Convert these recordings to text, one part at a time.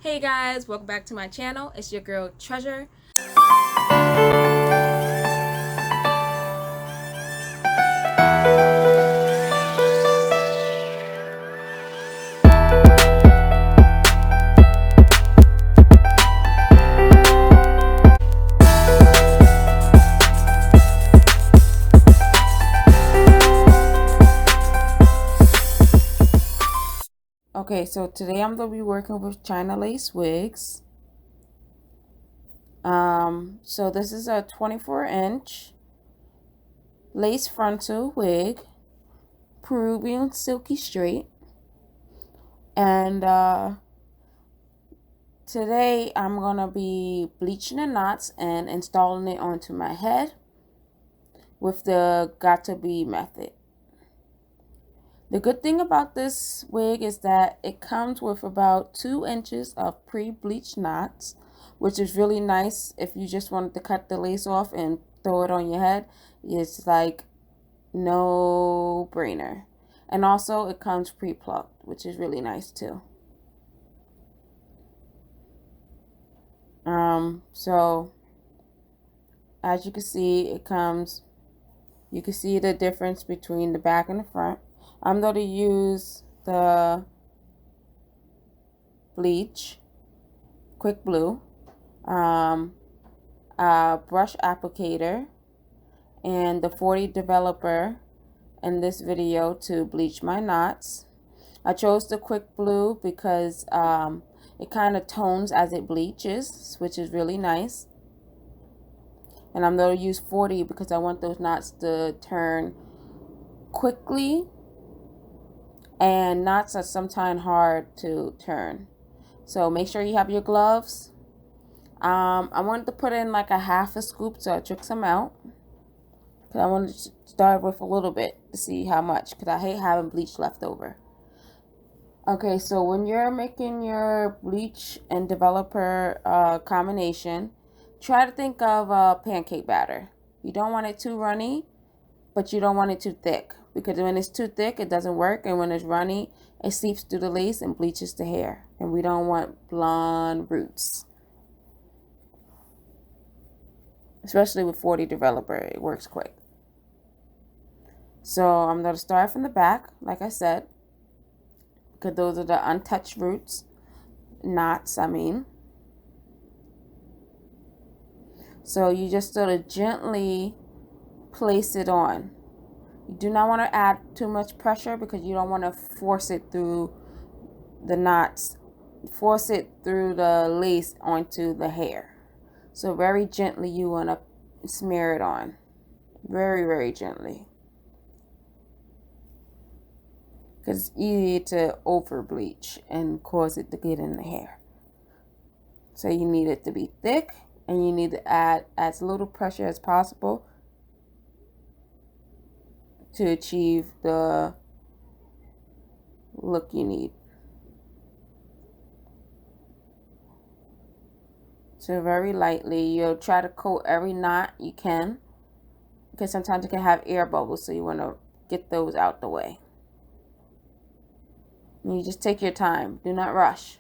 Hey guys, welcome back to my channel. It's your girl Treasure. Okay, so today I'm going to be working with China lace wigs. So this is a 24-inch lace frontal wig, Peruvian silky straight. And today I'm going to be bleaching the knots and installing it onto my head with the got-to-be method. The good thing about this wig is that it comes with about 2 inches of pre-bleached knots, which is really nice if you just wanted to cut the lace off and throw it on your head. It's like no brainer. And also it comes pre-plucked, which is really nice too. So as you can see, it comes, you can see the difference between the back and the front. I'm going to use the Bleach Quick Blue brush applicator and the 40 developer in this video to bleach my knots. I chose the Quick Blue because it kind of tones as it bleaches, which is really nice. And I'm going to use 40 because I want those knots to turn quickly, and knots are sometimes hard to turn. So make sure you have your gloves. I wanted to put in like a half a scoop so I took some out. Because I wanted to start with a little bit to see how much, because I hate having bleach left over. Okay, so when you're making your bleach and developer combination, try to think of a pancake batter. You don't want it too runny, but you don't want it too thick, because when it's too thick, it doesn't work, and when it's runny, it seeps through the lace and bleaches the hair, and we don't want blonde roots. Especially with 40 developer, it works quick. So I'm going to start from the back, like I said, because those are the untouched roots, knots, I mean. So you just sort of gently place it on. You do not want to add too much pressure because you don't want to force it through the knots, force it through the lace onto the hair. So very gently you want to smear it on. Very, very gently. Because it's easy to over bleach and cause it to get in the hair. So you need it to be thick, and you need to add as little pressure as possible to achieve the look you need. So very lightly, you'll try to coat every knot you can, because sometimes it can have air bubbles, so you want to get those out the way. And you just take your time. Do not rush.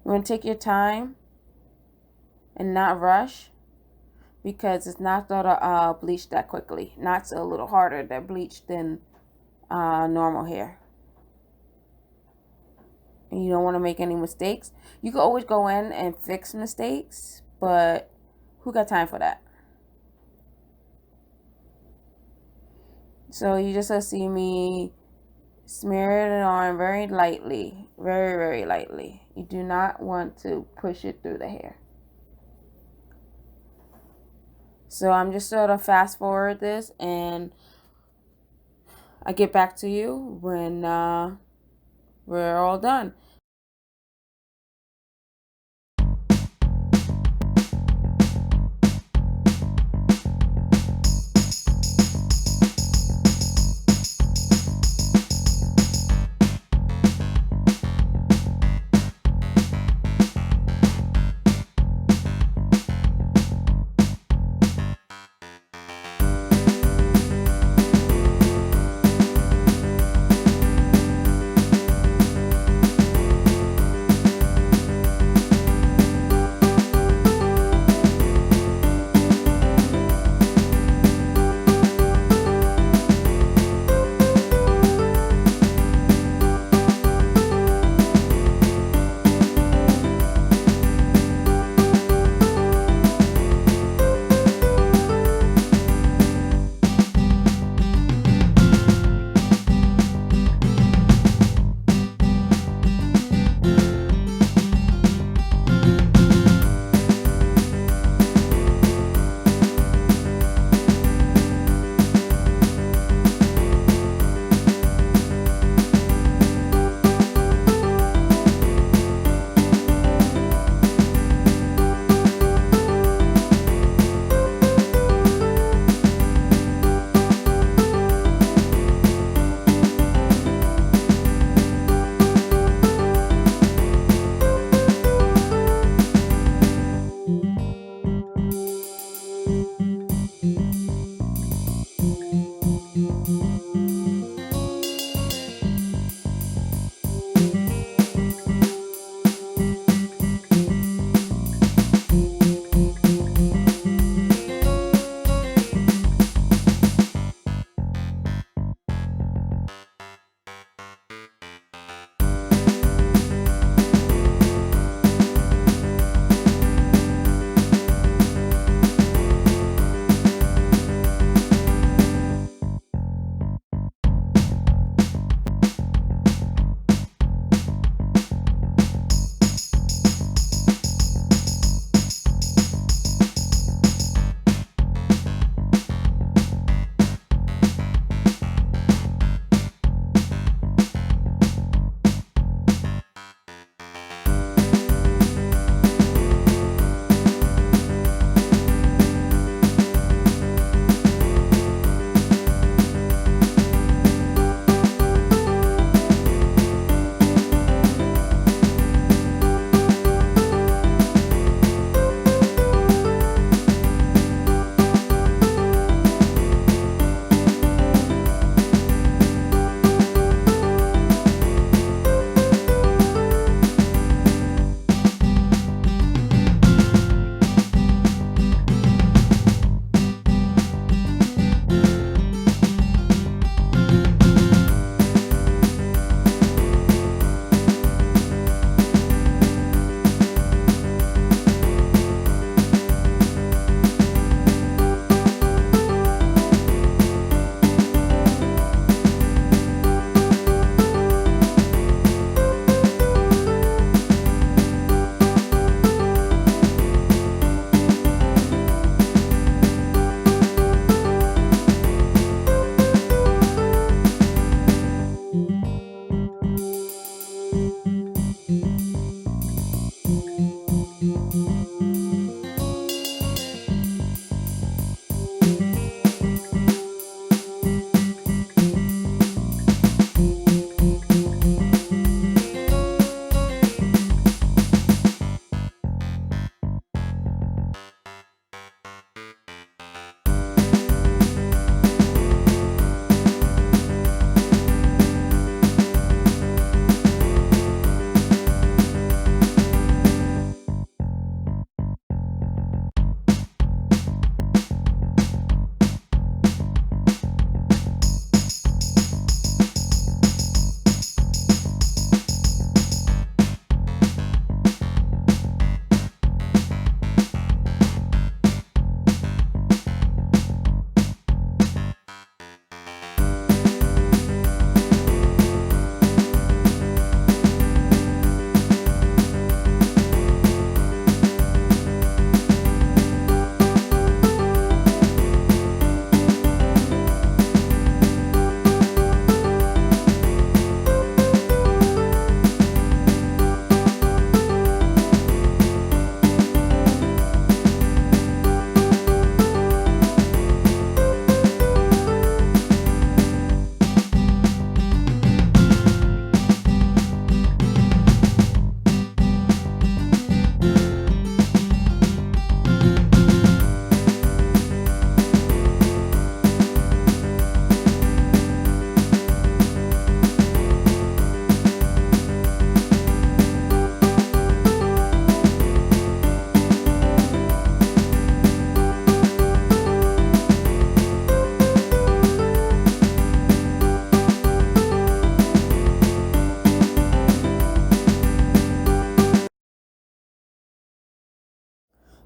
You want to take your time and not rush, because it's not going to bleach that quickly. Knots are a little harder to bleach than normal hair. And you don't want to make any mistakes. You can always go in and fix mistakes, but who got time for that? So you just see me smear it on very lightly, very, very lightly. You do not want to push it through the hair. So I'm just sort of fast forward this, and I get back to you when we're all done.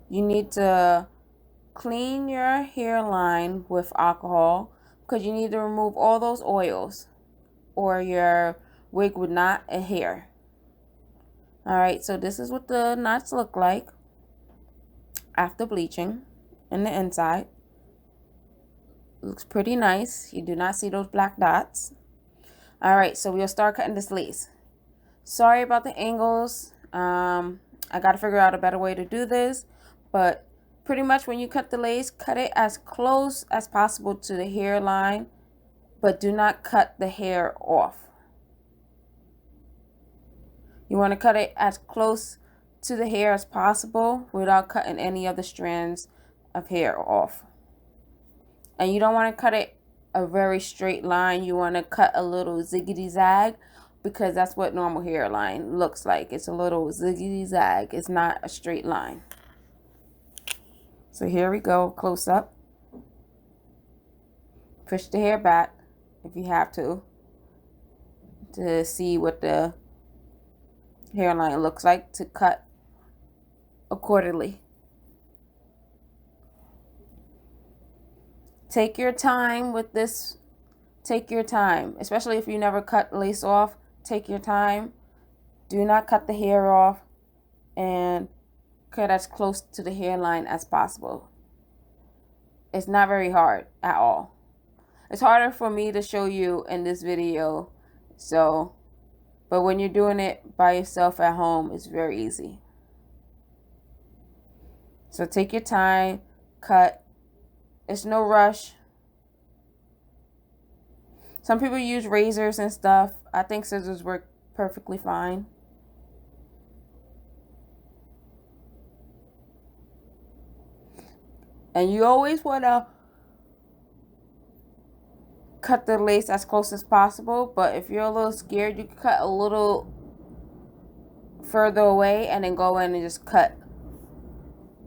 you need to clean your hairline with alcohol because you need to remove all those oils or your wig would not adhere. Alright, so this is what the knots look like after bleaching in the inside. Looks pretty nice. You do not see those black dots. Alright, so we'll start cutting this lace. Sorry about the angles. I got to figure out a better way to do this. But pretty much when you cut the lace, cut it as close as possible to the hairline. But do not cut the hair off. You want to cut it as close to the hair as possible without cutting any of the strands of hair off. And you don't want to cut it a very straight line. You want to cut a little ziggity zag because that's what normal hairline looks like. It's a little ziggity zag. It's not a straight line. So here we go, close up. Push the hair back if you have to see what the hairline looks like to cut accordingly. Take your time with this. Take your time, especially if you never cut lace off. Take your time. Do not cut the hair off and cut as close to the hairline as possible. It's not very hard at all. It's harder for me to show you in this video, but when you're doing it by yourself at home, it's very easy. So take your time, cut. It's no rush. Some people use razors and stuff. I think scissors work perfectly fine. And you always want to cut the lace as close as possible. But if you're a little scared, you can cut a little further away and then go in and just cut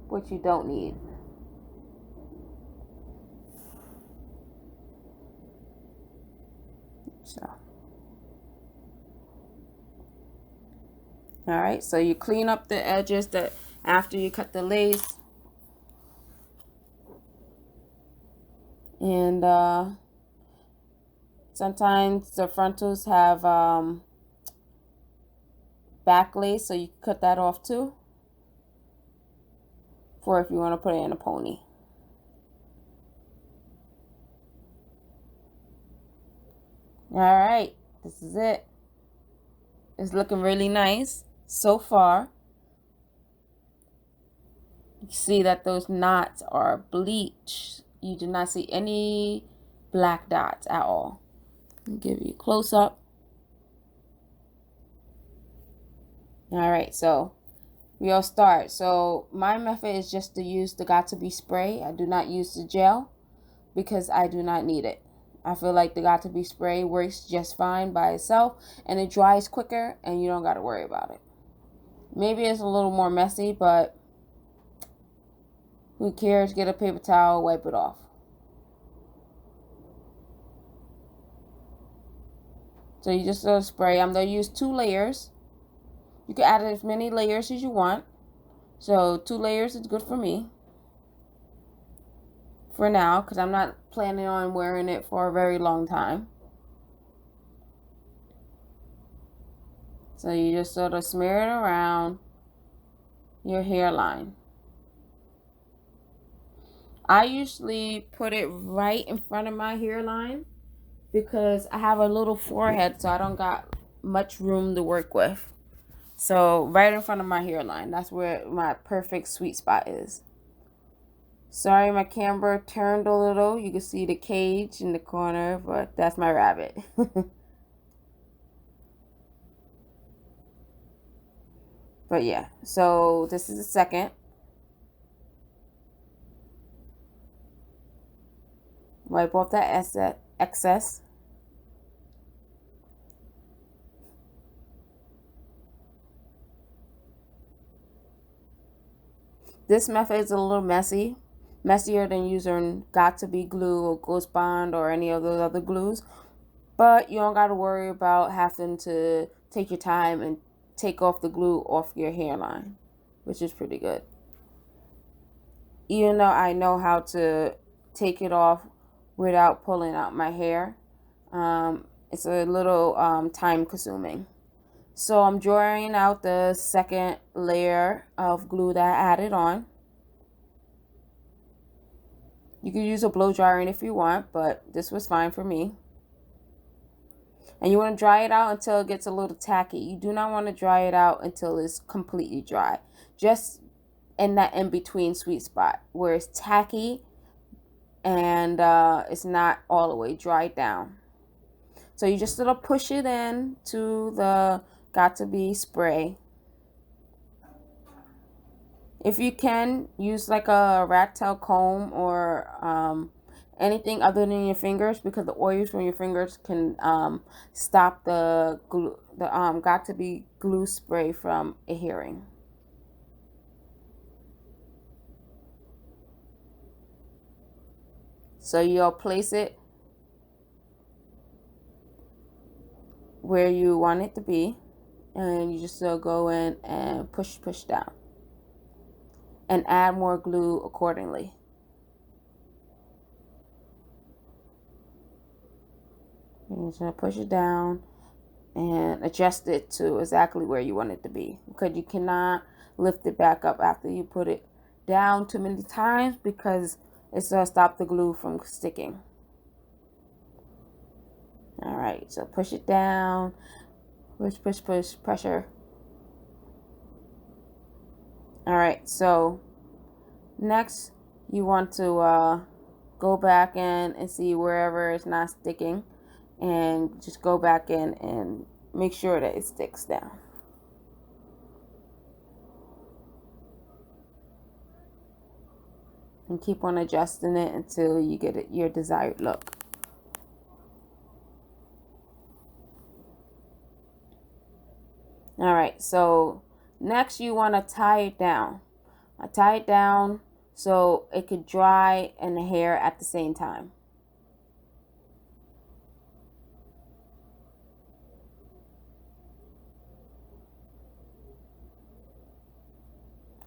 what you don't need. So, all right, so you clean up the edges that after you cut the lace. And sometimes the frontals have back lace, so you can cut that off too, for if you want to put it in a pony. All right, this is it. It's looking really nice so far. You see that those knots are bleached. You do not see any black dots at all. I'll give you a close up. All right, so we'll start. So my method is just to use the Got2b spray. I do not use the gel because I do not need it. I feel like the Got2b spray works just fine by itself and it dries quicker and you don't got to worry about it. Maybe it's a little more messy, but who cares? Get a paper towel, wipe it off. So you just spray. I'm going to use 2 layers. You can add as many layers as you want. So 2 layers is good for me for now because I'm not planning on wearing it for a very long time. So you just sort of smear it around your hairline. I usually put it right in front of my hairline because I have a little forehead, so I don't got much room to work with. So right in front of my hairline, that's where my perfect sweet spot is. Sorry, my camera turned a little. You can see the cage in the corner, but that's my rabbit. But yeah, so this is the second. Wipe off that excess. This method is a little messier than using Got2b glue or Ghost Bond or any of those other glues. But you don't got to worry about having to take your time and take off the glue off your hairline, which is pretty good. even though I know how to take it off without pulling out my hair, it's a little time consuming. So I'm drawing out the second layer of glue that I added on. You could use a blow dryer if you want, but this was fine for me. And you want to dry it out until it gets a little tacky. You do not want to dry it out until it's completely dry. Just in that in-between sweet spot where it's tacky and it's not all the way dried down. So you just sort of push it in to the Got2b spray. If you can, use like a rat tail comb or anything other than your fingers, because the oils from your fingers can stop the glue, the Got2b glue spray from adhering. So you'll place it where you want it to be, and you just go in and push down and add more glue accordingly. You're just going to push it down and adjust it to exactly where you want it to be, because you cannot lift it back up after you put it down too many times, because it's going to stop the glue from sticking. All right, so push it down, push, pressure. All right, so next you want to go back in and see wherever it's not sticking, and just go back in and make sure that it sticks down. And keep on adjusting it until you get it your desired look. All right, so next you want to tie it down. I tie it down so it could dry and the hair at the same time.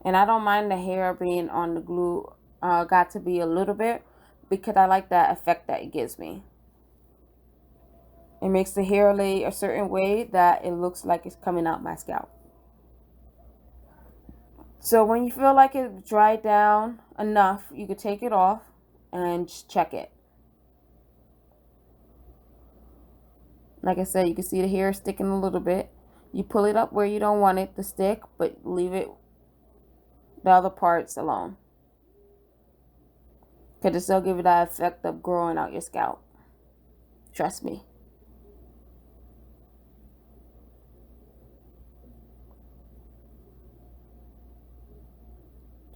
And I don't mind the hair being on the glue Got2b a little bit, because I like that effect that it gives me. It makes the hair lay a certain way that it looks like it's coming out my scalp. So when you feel like it's dried down enough, you could take it off and just check it. Like I said, you can see the hair sticking a little bit. You pull it up where you don't want it to stick, but leave it the other parts alone, because it still give it that effect of growing out your scalp. Trust me.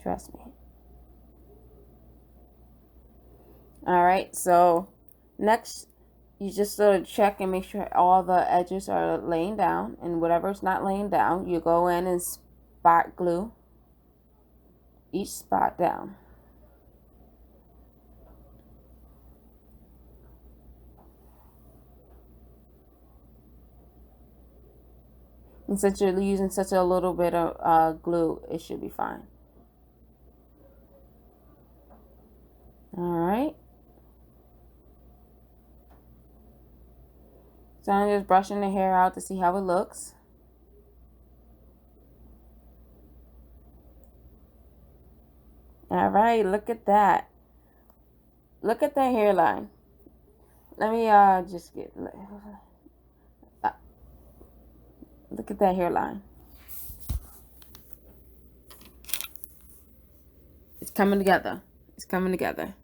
Trust me. All right, so next you just sort of check and make sure all the edges are laying down, and whatever's not laying down, you go in and spot glue each spot down. And since you're using such a little bit of glue, it should be fine. All right. So I'm just brushing the hair out to see how it looks. All right, look at that. Look at that hairline. Let me just get... look at that hairline. It's coming together. It's coming together.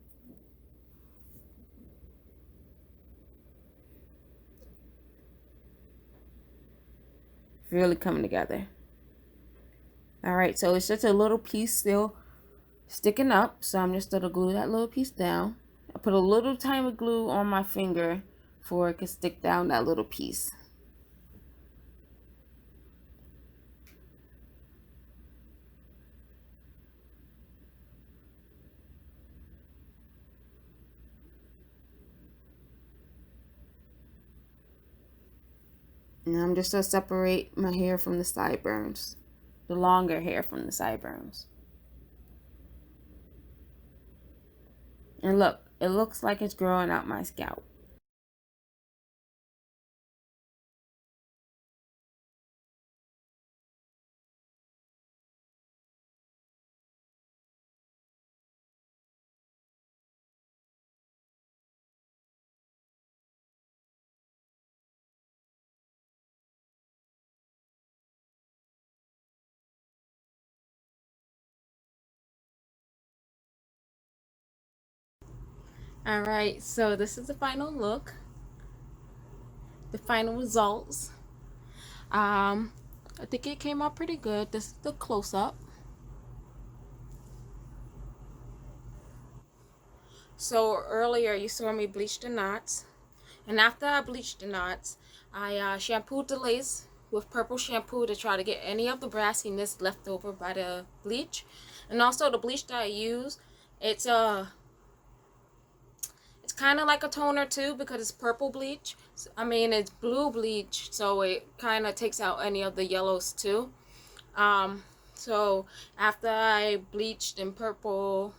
It's really coming together. All right, so it's just a little piece still sticking up, so I'm just going to glue that little piece down. I put a little tiny glue on my finger for it to stick down that little piece. And I'm just going to separate my hair from the sideburns, the longer hair from the sideburns. And look, it looks like it's growing out my scalp. Alright, so this is the final look. The final results. I think it came out pretty good. This is the close-up. So earlier you saw me bleach the knots. And after I bleached the knots, I shampooed the lace with purple shampoo to try to get any of the brassiness left over by the bleach. And also the bleach that I use, it's kind of like a toner too because it's purple bleach. I mean, it's blue bleach, so it kind of takes out any of the yellows too. So after I bleached and purple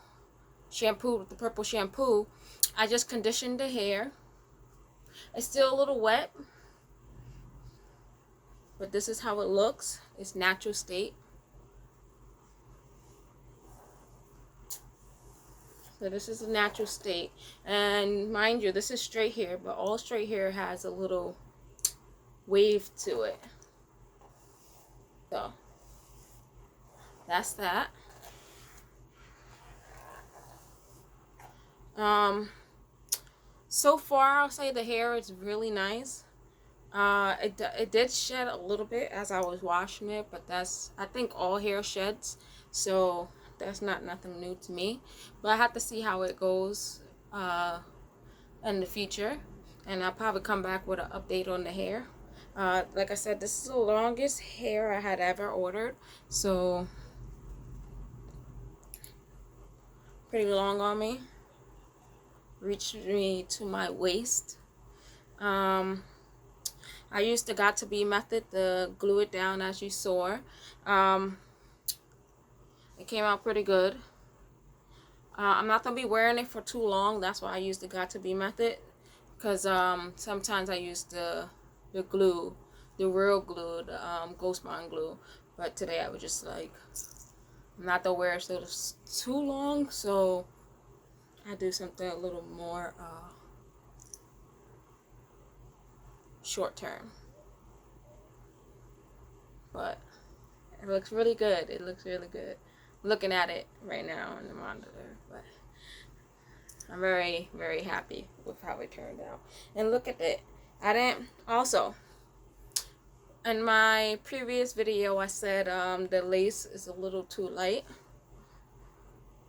shampooed with the purple shampoo, I just conditioned the hair. It's still a little wet, but this is how it looks. It's natural state. So this is a natural state. And mind you, this is straight hair, but all straight hair has a little wave to it. So that's that. So far I'll say the hair is really nice. It did shed a little bit as I was washing it, but I think all hair sheds, so that's not nothing new to me. But I have to see how it goes in the future, and I'll probably come back with an update on the hair. Like I said, this is the longest hair I had ever ordered, so pretty long on me. Reached me to my waist. I used the Got To Be method to glue it down as you saw. It came out pretty good. I'm not going to be wearing it for too long. That's why I use the Got To Be method. Because sometimes I use the glue, the real glue, the Ghost Bond glue. But today I was just like, I'm not going to wear it so it's too long. So I do something a little more short term. But it looks really good. It looks really good. I'm looking at it right now on the monitor, but I'm very, very happy with how it turned out. And look at it. I didn't, also, in my previous video, I said the lace is a little too light.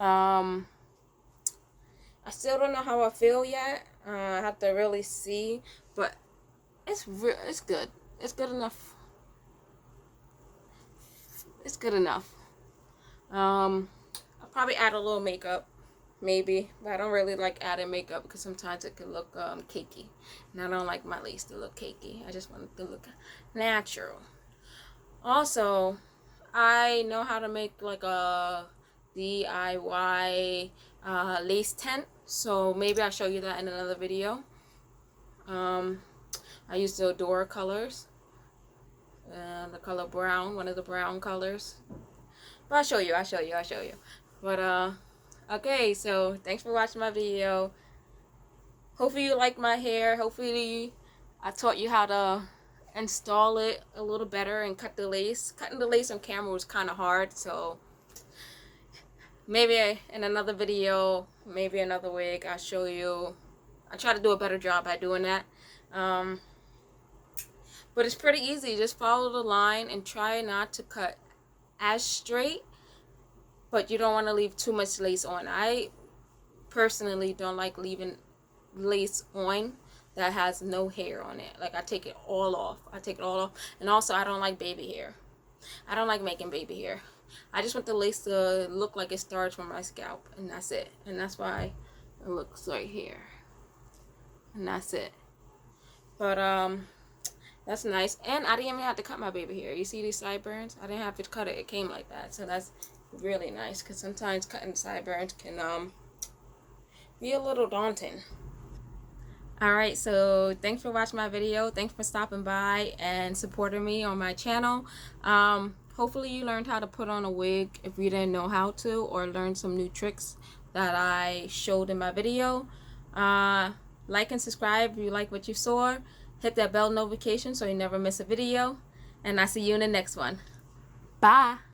I still don't know how I feel yet. I have to really see, but it's good. It's good enough. It's good enough. I'll probably add a little makeup, maybe, but I don't really like adding makeup because sometimes it can look cakey, and I don't like my lace to look cakey. I just want it to look natural. Also, I know how to make like a DIY lace tent, so maybe I'll show you that in another video. I used the Adora colors, the color brown, one of the brown colors. But I'll show you. But okay, so thanks for watching my video. Hopefully you like my hair. Hopefully I taught you how to install it a little better and cut the lace. Cutting the lace on camera was kind of hard, so maybe in another video, maybe another wig, I'll show you. I try to do a better job at doing that. But it's pretty easy. Just follow the line and try not to cut as straight, but you don't want to leave too much lace on. I personally don't like leaving lace on that has no hair on it. Like, I take it all off. And also, I don't like baby hair. I don't like making baby hair. I just want the lace to look like it starts from my scalp, and that's it. And that's why it looks right here. And that's it. But that's nice. And I didn't even have to cut my baby hair. You see these sideburns? I didn't have to cut it. It came like that. So that's really nice, because sometimes cutting sideburns can be a little daunting. Alright, so thanks for watching my video. Thanks for stopping by and supporting me on my channel. Hopefully you learned how to put on a wig if you didn't know how to, or learned some new tricks that I showed in my video. Like and subscribe if you like what you saw. Hit that bell notification so you never miss a video. And I'll see you in the next one. Bye!